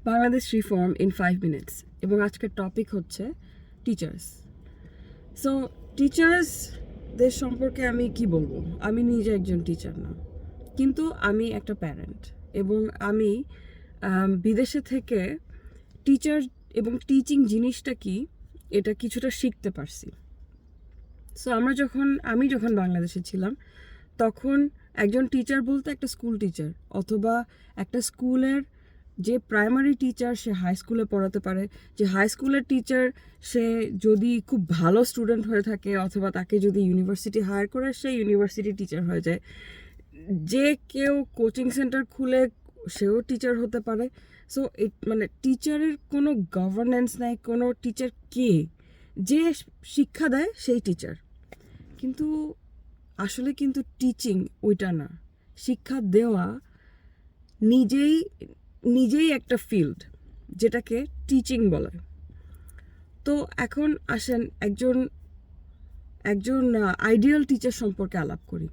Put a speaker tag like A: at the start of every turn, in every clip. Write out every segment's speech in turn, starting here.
A: Bangladesh reform in 5 minutes এবং আজকের topic হচ্ছে টিচার্স। সো টিচার্সদের সম্পর্কে আমি কি বলবো, আমি নিজে একজন টিচার না, কিন্তু আমি একটা প্যারেন্ট এবং আমি বিদেশে থেকে টিচার এবং টিচিং জিনিসটা কি এটা কিছুটা শিখতে পারছি। সো আমি যখন বাংলাদেশে ছিলাম তখন একজন টিচার বলতে একটা স্কুল টিচার অথবা একটা স্কুলের যে প্রাইমারি টিচার সে হাই স্কুলে পড়াতে পারে, যে হাই স্কুলের টিচার সে যদি খুব ভালো স্টুডেন্ট হয়ে থাকে অথবা তাকে যদি ইউনিভার্সিটি হায়ার করে সে ইউনিভার্সিটি টিচার হয়ে যায়, যে কেউ কোচিং সেন্টার খুলে সেও টিচার হতে পারে। সো মানে টিচারের কোনো গভর্নেন্স নাই, কোনো টিচার কে, যে শিক্ষা দেয় সেই টিচার। কিন্তু আসলে কিন্তু টিচিং ওইটা না, শিক্ষা দেওয়া নিজেই একটা ফিল্ড যেটাকে টিচিং বলে। তো এখন আসেন একজন আইডিয়াল টিচার সম্পর্কে আলাপ করি।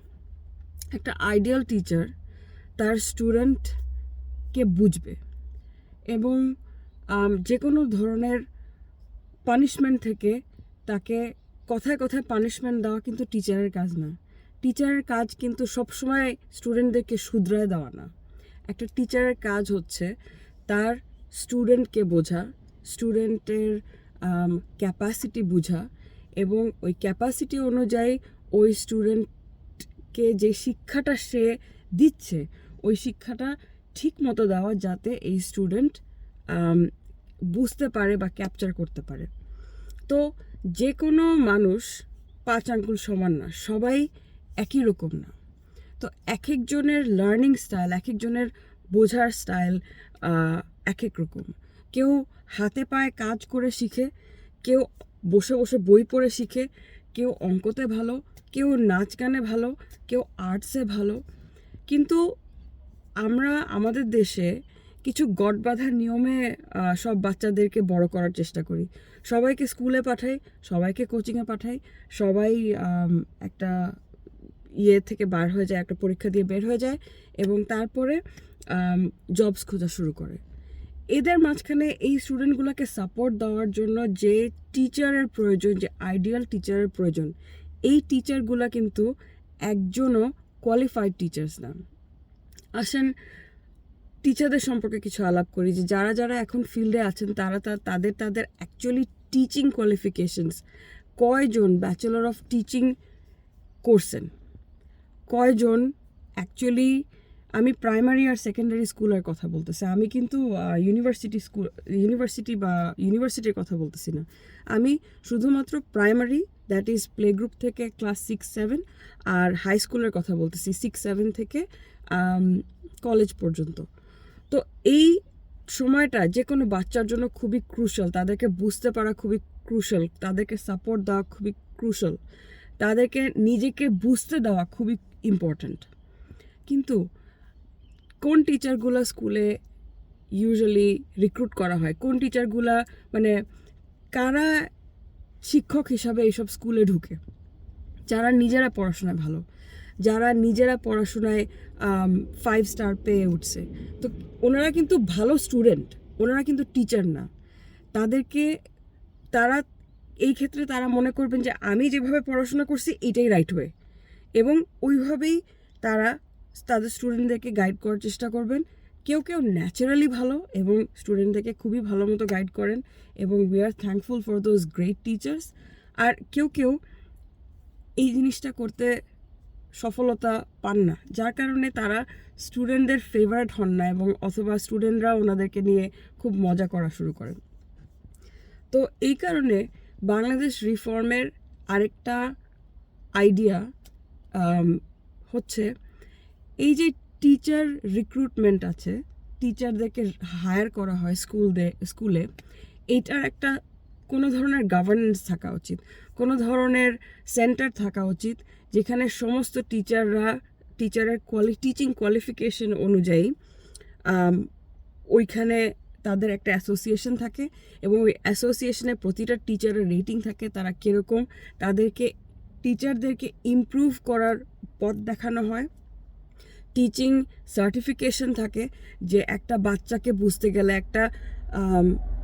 A: একটা আইডিয়াল টিচার তার স্টুডেন্টকে বুঝবে এবং যে কোনো ধরনের পানিশমেন্ট থেকে তাকে কথায় কথায় পানিশমেন্ট দেওয়া কিন্তু টিচারের কাজ না। টিচারের কাজ কিন্তু সবসময় স্টুডেন্টদেরকে শুধরায় দেওয়া না। একটা টিচারের কাজ হচ্ছে তার স্টুডেন্টকে বোঝা, স্টুডেন্টের ক্যাপাসিটি বোঝা এবং ওই ক্যাপাসিটি অনুযায়ী ওই স্টুডেন্টকে যে শিক্ষাটা সে দিচ্ছে ওই শিক্ষাটা ঠিক মতো দেওয়া, যাতে এই স্টুডেন্ট বুঝতে পারে বা ক্যাপচার করতে পারে। তো যে কোনো মানুষ 5 আঙ্গুল সমান না, সবাই একই রকম না। তো এক একজনের লার্নিং স্টাইল, এক একজনের বোঝার স্টাইল এক এক রকম। কেউ হাতে পায়ে কাজ করে শিখে, কেউ বসে বসে বই পড়ে শিখে, কেউ অঙ্কতে ভালো, কেউ নাচ গানে ভালো, কেউ আর্টসে ভালো। কিন্তু আমরা আমাদের দেশে কিছু গড়বাঁধা নিয়মে সব বাচ্চাদেরকে বড় করার চেষ্টা করি। সবাইকে স্কুলে পাঠাই, সবাইকে কোচিংয়ে পাঠাই, সবাই একটা থেকে বার হয়ে যায়, একটা পরীক্ষা দিয়ে বের হয়ে যায় এবং তারপরে জবস খোঁজা শুরু করে। এদের মাঝখানে এই স্টুডেন্টগুলোকে সাপোর্ট দেওয়ার জন্য যে টিচারের প্রয়োজন, যে আইডিয়াল টিচারের প্রয়োজন, এই টিচারগুলো কিন্তু একজনও কোয়ালিফাইড টিচার্স না। আসেন টিচারদের সম্পর্কে কিছু আলাপ করি, যে যারা যারা এখন ফিল্ডে আছেন তারা তাদের অ্যাকচুয়ালি টিচিং কোয়ালিফিকেশনস কয়জন ব্যাচেলর অফ টিচিং করছেন, কয়জন অ্যাকচুয়ালি। আমি প্রাইমারি আর সেকেন্ডারি স্কুলের কথা বলতেছি, আমি কিন্তু ইউনিভার্সিটির কথা বলতেছি না। আমি শুধুমাত্র primary, that is play group থেকে ক্লাস 6-7, আর হাই স্কুলের কথা বলতেছি 6-7 থেকে কলেজ পর্যন্ত। তো এই সময়টা যে কোনো বাচ্চার জন্য খুবই ক্রুশাল, তাদেরকে বুঝতে পারা খুবই ক্রুশাল, তাদেরকে সাপোর্ট দেওয়া খুবই ক্রুশাল, তাদেরকে নিজেকে বুঝতে দেওয়া খুবই ইম্পর্ট্যান্ট। কিন্তু কোন টিচারগুলো স্কুলে ইউজুয়ালি রিক্রুট করা হয়, কোন টিচারগুলা মানে কারা শিক্ষক হিসাবে এইসব স্কুলে ঢুকে? যারা নিজেরা পড়াশোনায় ভালো, যারা নিজেরা পড়াশোনায় 5 স্টার পেয়ে উঠছে। তো ওনারা কিন্তু ভালো স্টুডেন্ট, ওনারা কিন্তু টিচার না। তারা এই ক্ষেত্রে তারা মনে করবেন যে আমি যেভাবে পড়াশোনা করছি এটাই রাইট ওয়ে, এবং ওইভাবেই তারা তাদের স্টুডেন্টদেরকে গাইড করার চেষ্টা করবেন। কেউ কেউ ন্যাচারালি ভালো এবং স্টুডেন্টদেরকে খুবই ভালো মতো গাইড করেন এবং we are thankful for those great teachers. আর কেউ কেউ এই জিনিসটা করতে সফলতা পান না, যার কারণে তারা স্টুডেন্টদের ফেভারিট হন না এবং অথবা স্টুডেন্টরা ওনাদেরকে নিয়ে খুব মজা করা শুরু করেন। তো এই কারণে বাংলাদেশ রিফর্মের আরেকটা আইডিয়া হচ্ছে এই যে টিচার রিক্রুটমেন্ট আছে, টিচারদেরকে হায়ার করা হয় স্কুলে, এইটার একটা কোনো ধরনের গভর্নেন্স থাকা উচিত, কোনো ধরনের সেন্টার থাকা উচিত যেখানে সমস্ত টিচারের টিচিং কোয়ালিফিকেশন অনুযায়ী ওইখানে তাদের একটা অ্যাসোসিয়েশন থাকে এবং ওই অ্যাসোসিয়েশনে প্রতিটা টিচারের রেটিং থাকে, তারা কীরকম, টিচারদেরকে ইমপ্রুভ করার পথ দেখানো হয়, টিচিং সার্টিফিকেশন থাকে, যে একটা বাচ্চাকে বুঝতে গেলে, একটা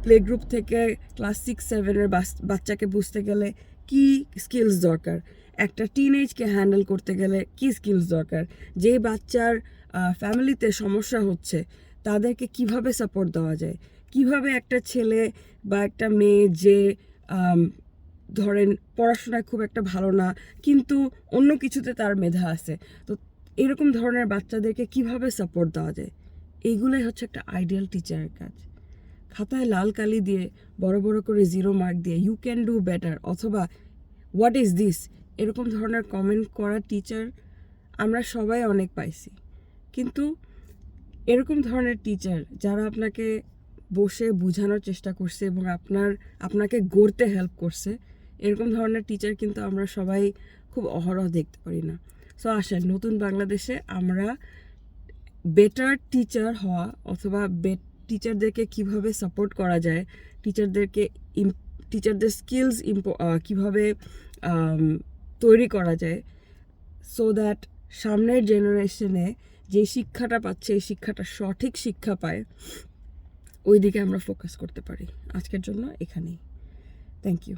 A: প্লে গ্রুপ থেকে ক্লাস 6-7-এর বাচ্চাকে বুঝতে গেলে কি স্কিলস দরকার, একটা টিনেজকে হ্যান্ডেল করতে গেলে কি স্কিলস দরকার, যে বাচ্চার ফ্যামিলিতে সমস্যা হচ্ছে তাদেরকে কিভাবে সাপোর্ট দেওয়া যায়, কিভাবে একটা ছেলে বা একটা মেয়ে যে ধরেন পড়াশোনায় খুব একটা ভালো না কিন্তু অন্য কিছুতে তার মেধা আছে, তো এরকম ধরনের বাচ্চাদেরকে কিভাবে সাপোর্ট দেওয়া যায়, এইগুলোই হচ্ছে একটা আইডিয়াল টিচারের কাজ। খাতায় লাল কালি দিয়ে বড় বড় করে 0 মার্ক দিয়ে ইউ ক্যান ডু বেটার অথবা হোয়াট ইজ দিস এরকম ধরনের কমেন্ট করা টিচার আমরা সবাই অনেক পাইছি, কিন্তু এরকম ধরনের টিচার যারা আপনাকে বসে বোঝানোর চেষ্টা করছে এবং আপনাকে গড়তে হেল্প করছে, এরকম ধরনের টিচার কিন্তু আমরা সবাই খুব অহরহ দেখতে পারি না। সো আসেন নতুন বাংলাদেশে আমরা বেটার টিচার হওয়া অথবা টিচারদেরকে কিভাবে সাপোর্ট করা যায়, টিচারদের স্কিলস কিভাবে তৈরি করা যায়, সো দ্যাট সামনের জেনারেশনে যে শিক্ষাটা পাচ্ছে এই শিক্ষাটা সঠিক শিক্ষা পায়, ওই দিকে আমরা ফোকাস করতে পারি। আজকের জন্য এখানেই, থ্যাংক ইউ।